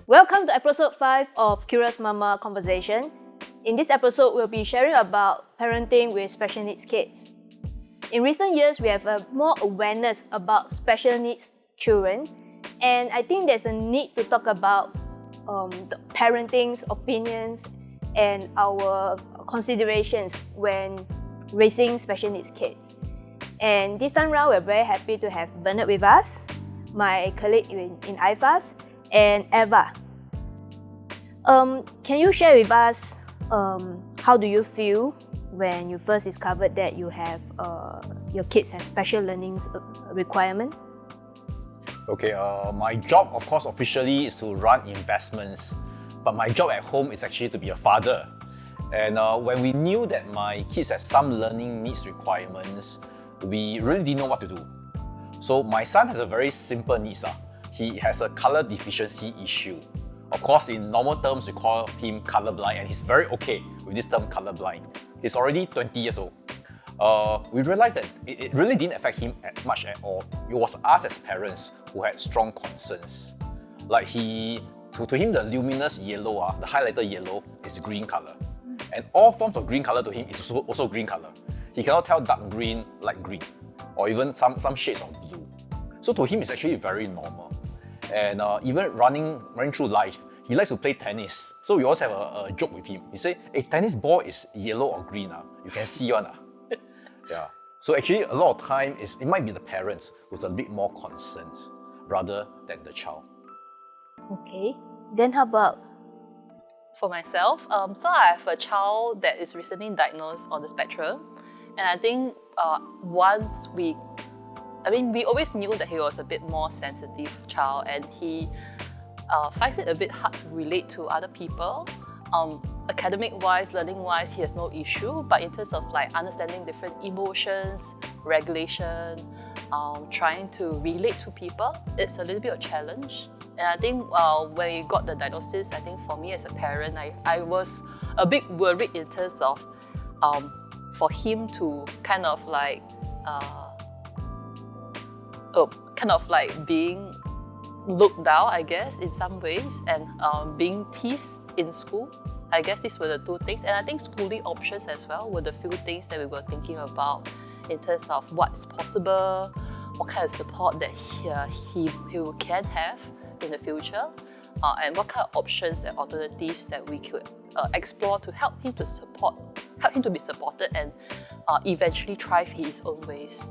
Welcome to episode 5 of Curious Mama Conversation. In this episode, we'll be sharing about parenting with special needs kids. In recent years, we have more awareness about special needs children, and I think there's a need to talk about the parenting's opinions and our considerations when raising special needs kids. And this time around, we're very happy to have Bernard with us, my colleague in iFAST, and Ava. Can you share with us how do you feel when you first discovered that you have your kids have special learning requirement? Okay, my job, of course, officially is to run investments, but my job at home is actually to be a father. And when we knew that my kids had some learning needs requirements, we really didn't know what to do. So my son has a very simple needs. He has a color deficiency issue. Of course, in normal terms, we call him colorblind, and he's very okay with this term colorblind. He's already 20 years old. We realized that it really didn't affect him much at all. It was us as parents who had strong concerns. Like to him, the luminous yellow, the highlighter yellow, is green color. And all forms of green color to him is also green color. He cannot tell dark green, light green, or even some shades of blue. So to him, it's actually very normal. And even running through life, he likes to play tennis. So we always have a joke with him. We say, hey, tennis ball is yellow or green. You can see one. Yeah. So actually, a lot of time, it might be the parents who's a bit more concerned rather than the child. Okay. Then how about? For myself, so I have a child that is recently diagnosed on the spectrum. And I think we always knew that he was a bit more sensitive child, and he finds it a bit hard to relate to other people. Academic-wise, learning-wise, he has no issue, but in terms of like understanding different emotions, regulation, trying to relate to people, it's a little bit of a challenge. And I think when we got the diagnosis, I think for me as a parent, I was a bit worried in terms of for him to kind of like being looked down, I guess, in some ways, and being teased in school. I guess these were the two things. And I think schooling options as well were the few things that we were thinking about in terms of what is possible, what kind of support that he can have in the future, and what kind of options and alternatives that we could explore to help him to be supported and eventually thrive his own ways.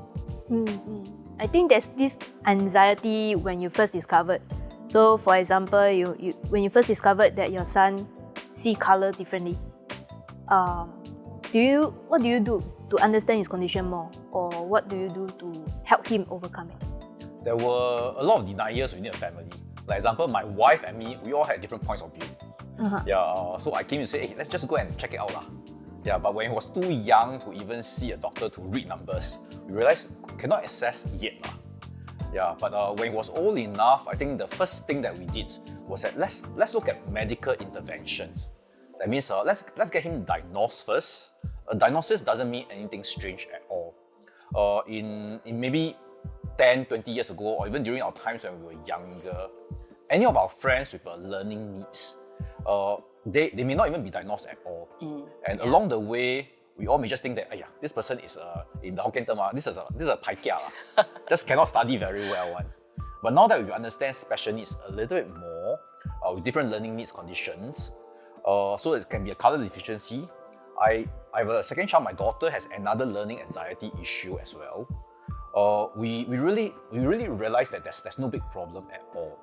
I think there's this anxiety when you first discovered. So, for example, you when you first discovered that your son see color differently, what do you do to understand his condition more, or what do you do to help him overcome it? There were a lot of deniers within the family. Like example, my wife and me, we all had different points of view. So I came to say, hey, let's just go and check it out. Yeah, but when he was too young to even see a doctor to read numbers, we realized cannot access yet. Yeah, but when he was old enough, I think the first thing that we did was that let's look at medical interventions. That means let's get him diagnosed first. A diagnosis doesn't mean anything strange at all. In maybe 10, 20 years ago, or even during our times when we were younger, any of our friends with learning needs, they may not even be diagnosed at all. Along the way, we all may just think that, this person is, in the Hokkien term, this is a pai kia, just cannot study very well. But now that we understand special needs a little bit more, with different learning needs conditions, so it can be a color deficiency. I have a second child, my daughter has another learning anxiety issue as well. We really realize that there's no big problem at all.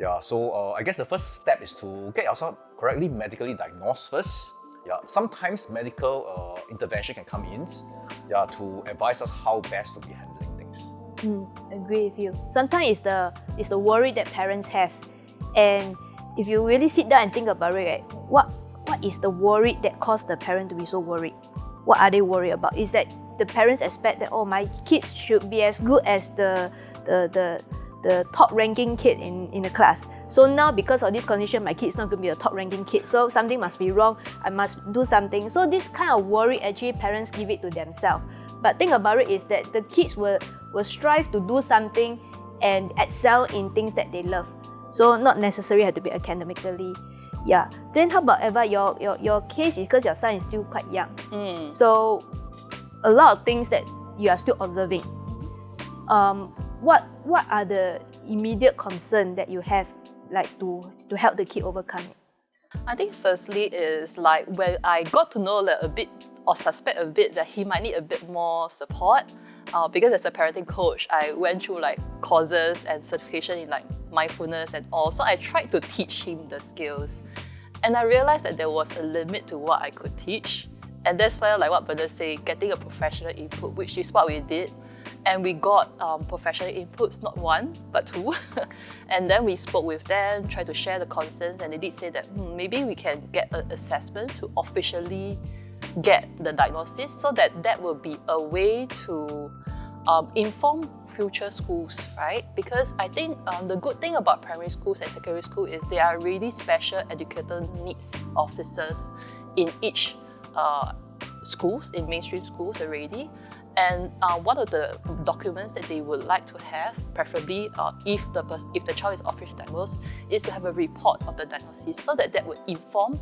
Yeah, so I guess the first step is to get yourself correctly medically diagnosed first. Yeah, sometimes medical intervention can come in, to advise us how best to be handling things. Agree with you. Sometimes it's the worry that parents have, and if you really sit down and think about it, right, what is the worry that caused the parent to be so worried? What are they worried about? Is that the parents expect that my kids should be as good as the the top ranking kid in the class. So now because of this condition, my kid is not going to be a top ranking kid. So something must be wrong. I must do something. So this kind of worry, actually parents give it to themselves. But think about it is that the kids will strive to do something and excel in things that they love. So not necessarily have to be academically. Yeah. Then how about Eva, your case is because your son is still quite young. So a lot of things that you are still observing. What are the immediate concerns that you have, like to help the kid overcome it? I think firstly is like when I got to know a bit or suspect a bit that he might need a bit more support. Because as a parenting coach, I went through like courses and certification in like mindfulness and all. So I tried to teach him the skills. And I realized that there was a limit to what I could teach. And that's why, like what Bernard said, getting a professional input, which is what we did. And we got professional inputs, not one, but two. And then we spoke with them, tried to share the concerns, and they did say that maybe we can get an assessment to officially get the diagnosis, so that will be a way to inform future schools, right? Because I think the good thing about primary schools and secondary school is there are really special educator needs officers in each schools, in mainstream schools already. And one of the documents that they would like to have, preferably if the child is officially diagnosed, is to have a report of the diagnosis, so that would inform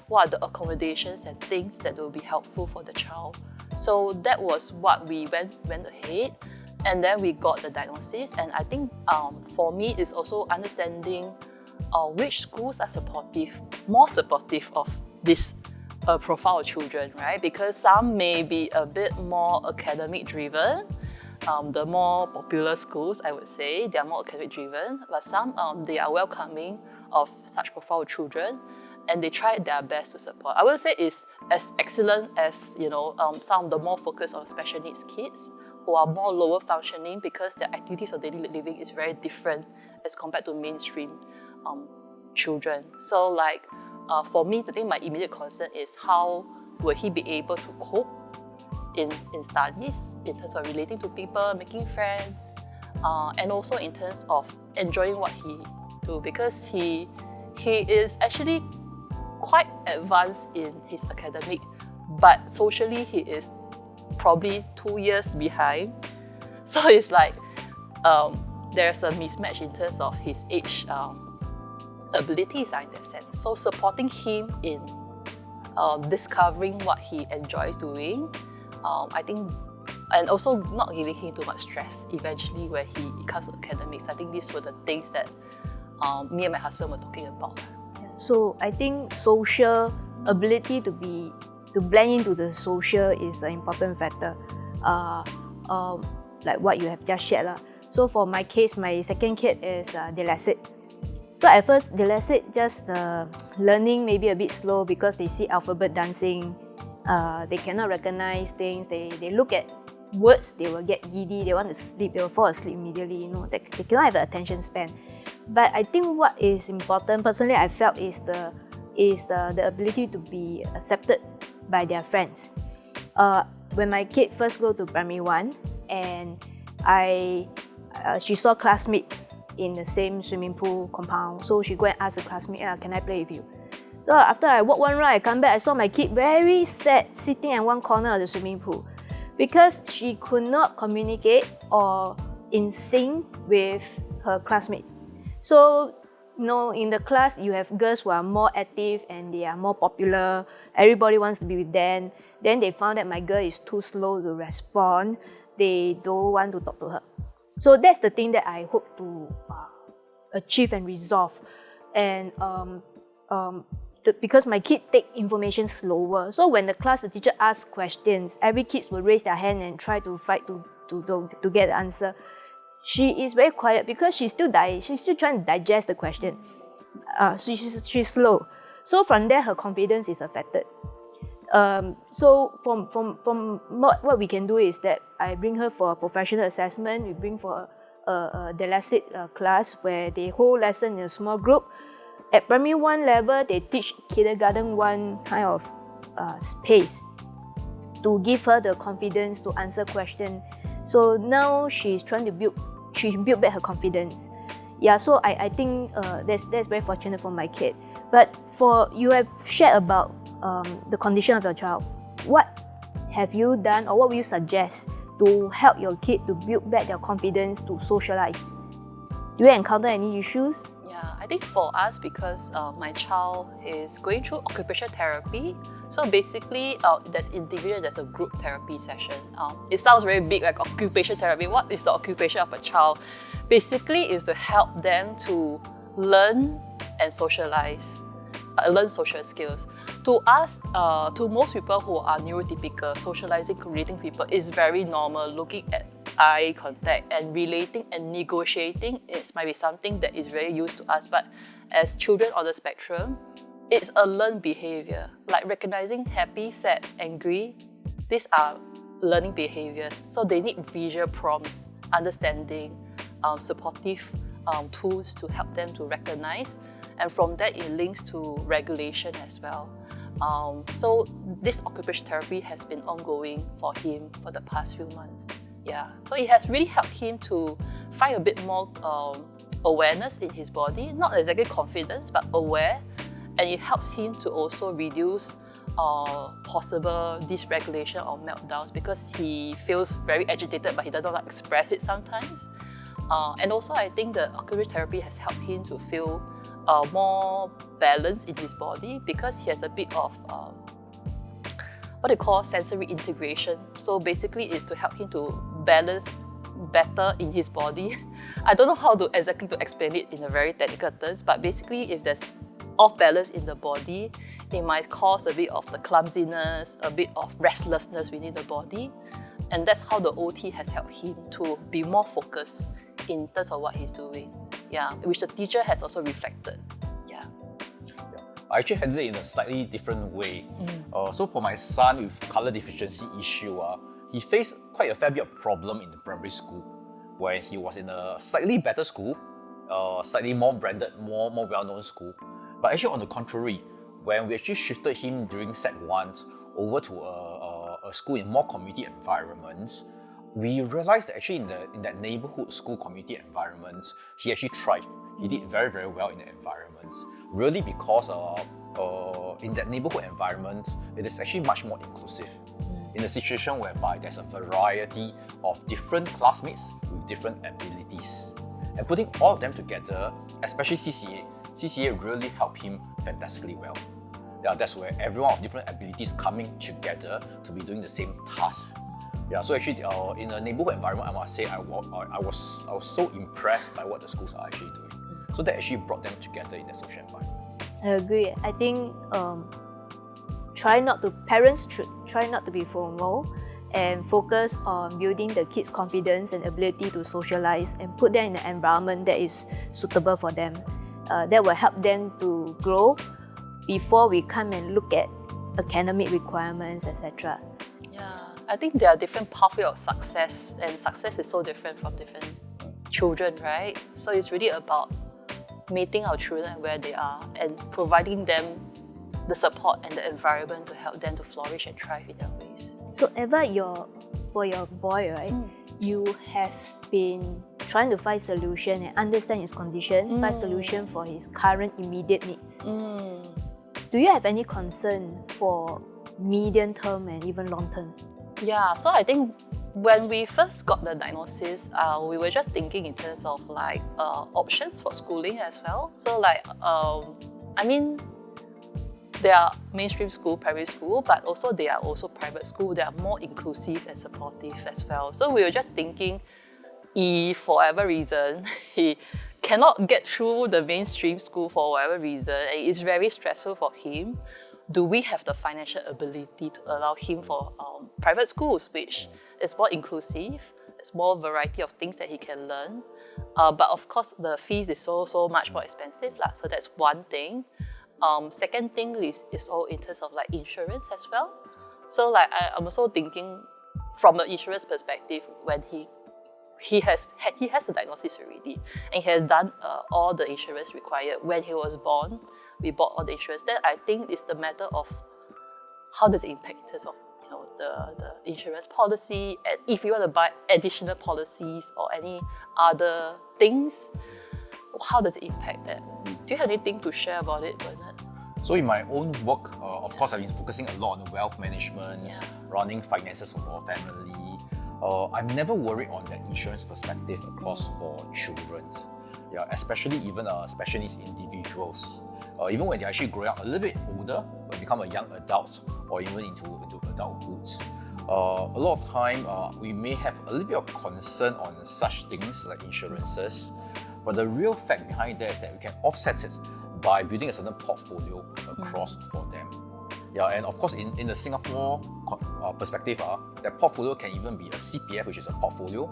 what are the accommodations and things that will be helpful for the child. So that was what we went ahead, and then we got the diagnosis. And I think for me, it's also understanding which schools are more supportive of this profile of children, right? Because some may be a bit more academic driven. The more popular schools, I would say, they are more academic driven, but some they are welcoming of such profile of children, and they try their best to support. I would say it's as excellent as some of the more focused on special needs kids who are more lower functioning, because their activities of daily living is very different as compared to mainstream children. So like for me, I think my immediate concern is how will he be able to cope in studies, in terms of relating to people, making friends, and also in terms of enjoying what he do, because he is actually quite advanced in his academic, but socially he is probably 2 years behind. So it's like there's a mismatch in terms of his age abilities in that sense. So supporting him in discovering what he enjoys doing, I think, and also not giving him too much stress eventually where he comes to academics. I think these were the things that me and my husband were talking about. So I think social ability to blend into the social is an important factor, like what you have just shared. So for my case, my second kid is dyslexic. So at first, dyslexic just learning maybe a bit slow because they see alphabet dancing. They cannot recognize things. They look at words, they will get giddy. They want to sleep. They will fall asleep immediately. They cannot have an attention span. But I think what is important, personally, I felt is the ability to be accepted by their friends. When my kid first go to primary 1, and she saw classmate in the same swimming pool compound, so she go and ask the classmate, can I play with you? So after I walk one round, I come back, I saw my kid very sad sitting at one corner of the swimming pool because she could not communicate or in sync with her classmate. So in the class, you have girls who are more active and they are more popular. Everybody wants to be with them. Then they found that my girl is too slow to respond. They don't want to talk to her. So that's the thing that I hope to achieve and resolve. And because my kid take information slower, so when the teacher asks questions, every kid will raise their hand and try to fight to get the answer. She is very quiet because she's still trying to digest the question. She's slow. So from there, her confidence is affected. So from what we can do is that I bring her for a professional assessment. We bring for a dyslexic class where they hold lesson in a small group. At primary 1 level, they teach kindergarten 1 kind of space to give her the confidence to answer questions. So now she's trying to build she built back her confidence. Yeah, so I think that's very fortunate for my kid. But you have shared about the condition of your child. What have you done, or what will you suggest to help your kid to build back their confidence to socialize? Do you encounter any issues? Yeah, I think for us, because my child is going through occupational therapy, so basically there's individual, there's a group therapy session. It sounds very big, like occupational therapy. What is the occupation of a child? Basically is to help them to learn and socialize, learn social skills. To us, to most people who are neurotypical, socializing, reading people is very normal. Looking at eye contact and relating and negotiating, it might be something that is very used to us. But as children on the spectrum, it's a learned behavior. Like recognizing happy, sad, angry, these are learning behaviors. So they need visual prompts, understanding, supportive tools to help them to recognize. And from that, it links to regulation as well. So this occupational therapy has been ongoing for him for the past few months. Yeah, so it has really helped him to find a bit more awareness in his body, not exactly confidence, but aware. And it helps him to also reduce possible dysregulation or meltdowns, because he feels very agitated, but he does not express it sometimes. And also, I think the occupational therapy has helped him to feel more balance in his body, because he has a bit of what they call sensory integration. So basically, it's to help him to balance better in his body. I don't know how to exactly to explain it in a very technical terms, but basically, if there's off balance in the body, it might cause a bit of the clumsiness, a bit of restlessness within the body. And that's how the OT has helped him to be more focused in terms of what he's doing. Yeah, which the teacher has also reflected. Yeah. I actually handled it in a slightly different way. So for my son with color deficiency issue, he faced quite a fair bit of problem in the primary school, where he was in a slightly better school, slightly more branded, more well-known school. But actually on the contrary, when we actually shifted him during Set 1 over to a school in more community environments, we realized that actually in that neighborhood school community environment, he actually thrived. He did very, very well in the environment. Really because in that neighborhood environment, it is actually much more inclusive. In a situation whereby there's a variety of different classmates with different abilities. And putting all of them together, especially CCA really helped him fantastically well. Yeah, that's where everyone of different abilities coming together to be doing the same task. Yeah, so actually in a neighborhood environment, I must say I was so impressed by what the schools are actually doing. So that actually brought them together in the social environment. I agree. I think parents should try not to be formal and focus on building the kids' confidence and ability to socialize and put them in an environment that is suitable for them. That will help them to grow before we come and look at academic requirements, etc. Yeah, I think there are different pathways of success, and success is so different from different children, right? So it's really about meeting our children where they are and providing them the support and the environment to help them to flourish and thrive in their ways. So Ava, for your boy, right, you have been trying to find solution and understand his condition, find solution for his current immediate needs. Do you have any concern for medium term and even long term? Yeah, so I think when we first got the diagnosis, we were just thinking in terms of like options for schooling as well. So like, I mean, there are mainstream school, private school, but also there are also private school that are more inclusive and supportive as well. So we were just thinking, if for whatever reason he cannot get through the mainstream school for whatever reason, and it's very stressful for him, do we have the financial ability to allow him for private schools, which is more inclusive, there's more variety of things that he can learn. But of course, the fees is so much more expensive lah. So that's one thing. Second thing is all in terms of like insurance as well. So like I'm also thinking from an insurance perspective, when he has a diagnosis already, and he has done all the insurance required. When he was born, we bought all the insurance. Then I think it's the matter of how does it impact in terms of the insurance policy, and if you want to buy additional policies or any other things, how does it impact that? Do you have anything to share about it, Bernard? So in my own work, of course, I've been focusing a lot on wealth management, running finances for our family. I'm never worried on that insurance perspective across for children. Yeah, especially even special needs individuals. Even when they're actually growing up a little bit older, when they become a young adult or even into adulthood. A lot of time, we may have a little bit of concern on such things like insurances, but the real fact behind that is that we can offset it by building a certain portfolio across for them. Yeah, and of course, in the Singapore perspective, that portfolio can even be a CPF, which is a portfolio.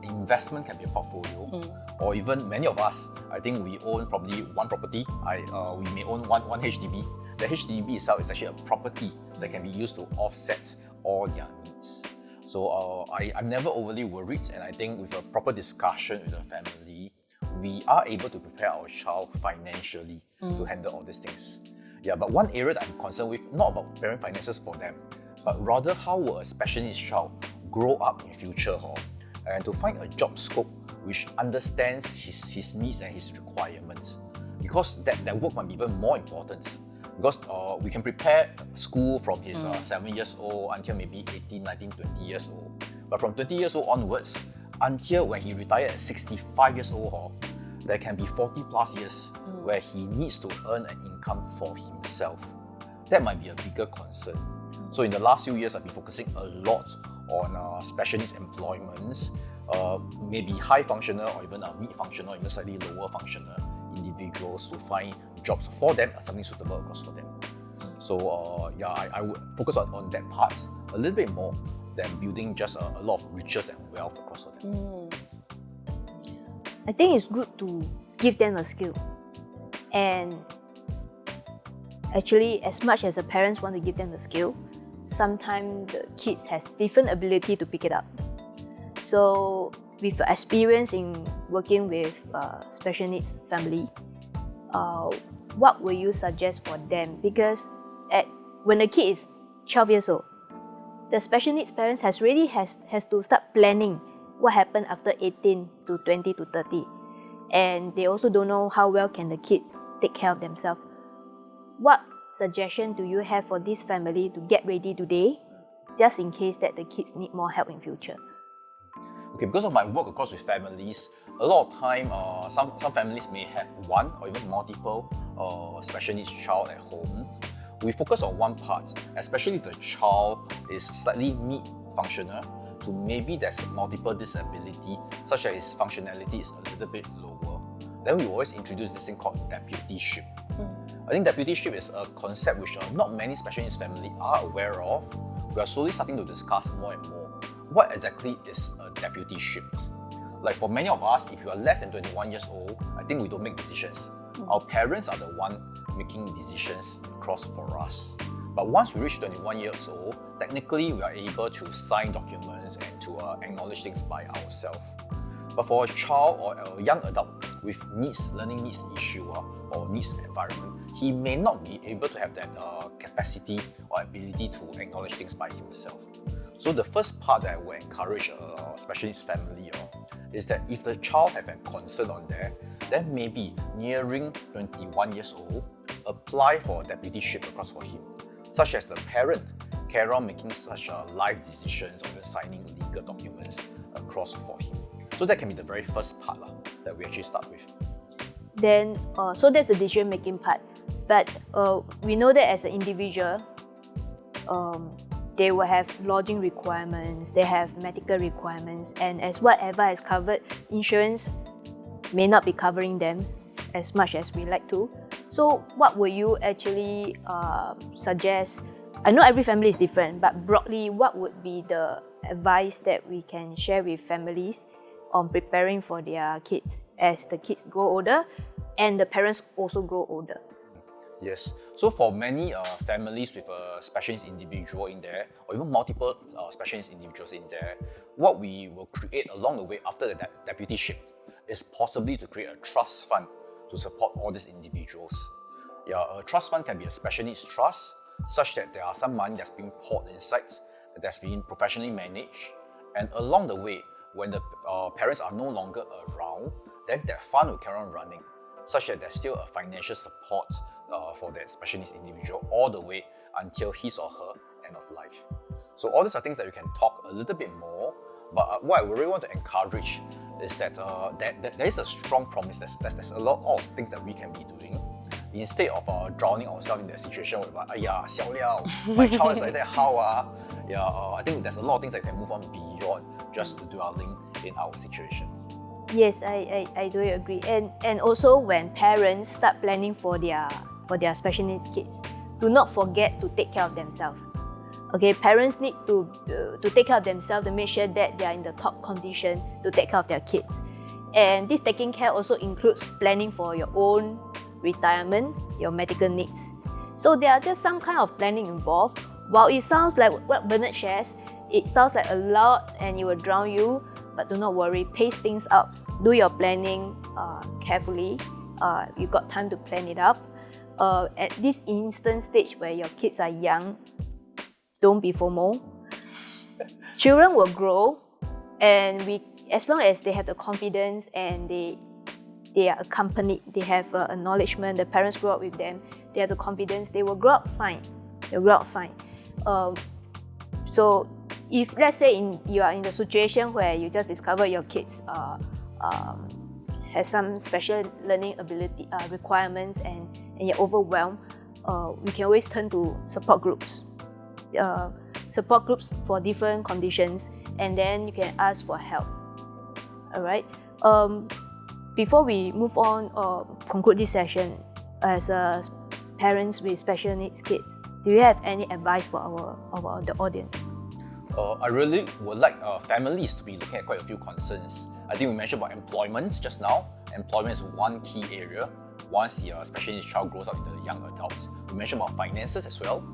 Investment can be a portfolio, or even many of us, I think we own probably one property. We may own one HDB. The HDB itself is actually a property that can be used to offset all their needs. So I'm never overly worried, and I think with a proper discussion with the family, we are able to prepare our child financially to handle all these things. Yeah, but one area that I'm concerned with, not about preparing finances for them, but rather how will a special needs child grow up in future, and to find a job scope which understands his needs and his requirements. Because that work might be even more important. Because we can prepare school from his 7 years old until maybe 18, 19, 20 years old. But from 20 years old onwards, until when he retires at 65 years old, there can be 40 plus years where he needs to earn an income for himself. That might be a bigger concern. So in the last few years, I've been focusing a lot on special needs employments, maybe high functional or even mid-functional, even slightly lower functional individuals to find jobs for them, something suitable across for them. So I would focus on that part a little bit more than building just a lot of riches and wealth across for them. I think it's good to give them a skill. And actually, as much as the parents want to give them the skill, sometimes the kids has different ability to pick it up. So with experience in working with special needs family, what will you suggest for them? Because when the kid is 12 years old, the special needs parents has to start planning what happened after 18 to 20 to 30. And they also don't know how well can the kids take care of themselves. What suggestion do you have for this family to get ready today, just in case that the kids need more help in future? Okay, because of my work across with families, a lot of time, some families may have one or even multiple special needs child at home. We focus on one part, especially if the child is slightly mid-functional, to maybe there's multiple disability, such as his functionality is a little bit lower. Then we always introduce this thing called deputyship. I think deputyship is a concept which not many special needs families are aware of. We are slowly starting to discuss more and more. What exactly is a deputyship? Like for many of us, if you are less than 21 years old, I think we don't make decisions. Our parents are the one making decisions across for us. But once we reach 21 years old, technically we are able to sign documents and to acknowledge things by ourselves. But for a child or a young adult with needs, learning needs issue or needs environment, he may not be able to have that capacity or ability to acknowledge things by himself. So the first part that I would encourage a special needs family is that if the child have a concern on there, then maybe nearing 21 years old, apply for a deputyship across for him, such as the parent carry on making such life decisions or even signing legal documents across for him. So that can be the very first part that we actually start with. Then, so that's the decision-making part. But we know that as an individual, they will have lodging requirements, they have medical requirements, and as whatever is covered, insurance may not be covering them as much as we like to. So what will you actually suggest? I know every family is different, but broadly, what would be the advice that we can share with families on preparing for their kids as the kids grow older and the parents also grow older? Yes. So for many families with a special needs individual in there, or even multiple special needs individuals in there, what we will create along the way after the deputyship is possibly to create a trust fund to support all these individuals. Yeah, a trust fund can be a special needs trust, such that there are some money that's being poured inside, that's been professionally managed, and along the way, when the parents are no longer around, then that fund will carry on running, such that there's still a financial support for that special needs individual all the way until his or her end of life. So all these are things that we can talk a little bit more, but what I really want to encourage is that, there is a strong promise. There's a lot of things that we can be doing instead of drowning ourselves in that situation where, !aiya! 小了, my child is like that, how? I think there's a lot of things that can move on beyond just dwelling in our situation. Yes, I do agree. And also when parents start planning for their special needs kids, do not forget to take care of themselves. Okay, parents need to take care of themselves to make sure that they are in the top condition to take care of their kids. And this taking care also includes planning for your own retirement, your medical needs. So there are just some kind of planning involved. While it sounds like what Bernard shares, it sounds like a lot and it will drown you, but do not worry, pace things out. Do your planning carefully. You got time to plan it up. At this instant stage where your kids are young, don't be FOMO. Children will grow, and as long as they have the confidence and they are accompanied, they have acknowledgement, the parents grow up with them, they have the confidence, they will grow up fine. They'll grow up fine. So if let's say you are in the situation where you just discover your kids has some special learning ability requirements and you're overwhelmed, we can always turn to support groups. Support groups for different conditions, and then you can ask for help. Alright. Before we move on conclude this session, as parents with special needs kids, do you have any advice for the audience? I really would like families to be looking at quite a few concerns. I think we mentioned about employment just now. Employment is one key area once the special needs child grows up into young adults. We mentioned about finances as well.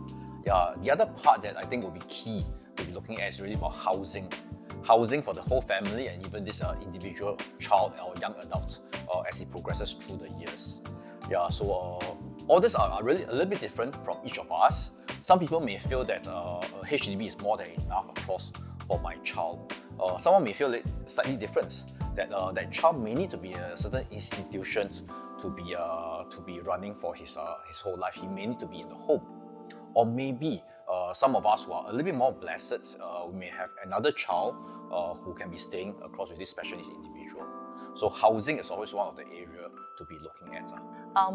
The other part that I think will be key to be looking at is really about housing. Housing for the whole family and even this individual child or young adults as he progresses through the years. So all these are really a little bit different from each of us. Some people may feel that a HDB is more than enough across for my child. Someone may feel it slightly different, that that child may need to be a certain institution to be running for his whole life. He may need to be in the home. Or maybe some of us who are a little bit more blessed, we may have another child who can be staying across with this special needs individual. So housing is always one of the areas to be looking at.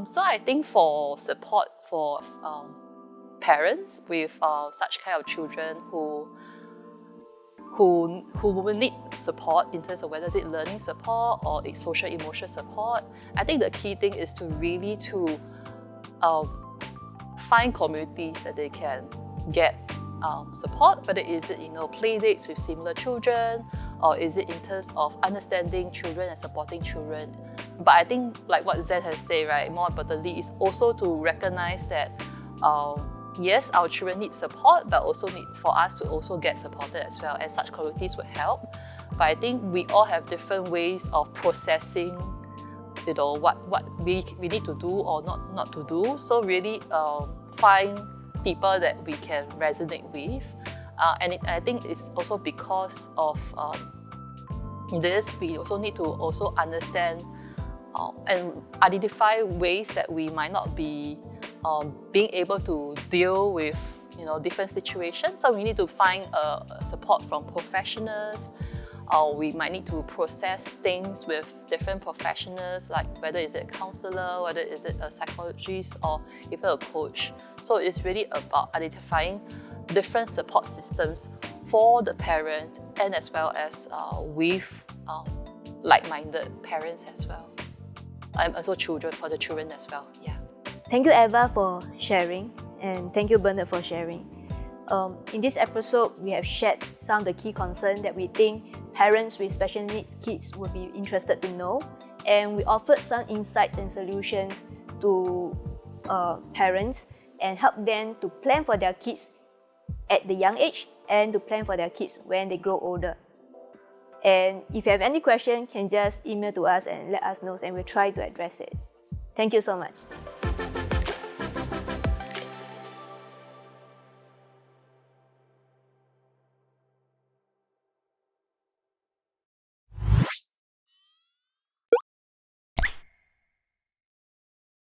So I think for support for parents with such kind of children who will need support in terms of whether it's learning support or it's social emotional support, I think the key thing is to really find communities that they can get support, whether is it play dates with similar children, or is it in terms of understanding children and supporting children. But I think like what Zann has said, right, more importantly is also to recognize that yes, our children need support, but also need for us to also get supported as well, and such communities would help. But I think we all have different ways of processing what we need to do or not to do. So really find people that we can resonate with. I think it's also because of this, we also need to also understand and identify ways that we might not be being able to deal with different situations. So we need to find support from professionals. We might need to process things with different professionals, like whether it's a counselor, whether it's a psychologist, or even a coach. So it's really about identifying different support systems for the parent and as well as with like-minded parents as well. And also for the children as well. Yeah. Thank you, Ava, for sharing, and thank you, Bernard, for sharing. In this episode, we have shared some of the key concerns that we think parents with special needs kids would be interested to know, and we offered some insights and solutions to parents and help them to plan for their kids at the young age and to plan for their kids when they grow older. And if you have any question, you can just email to us and let us know, and we'll try to address it. Thank you so much.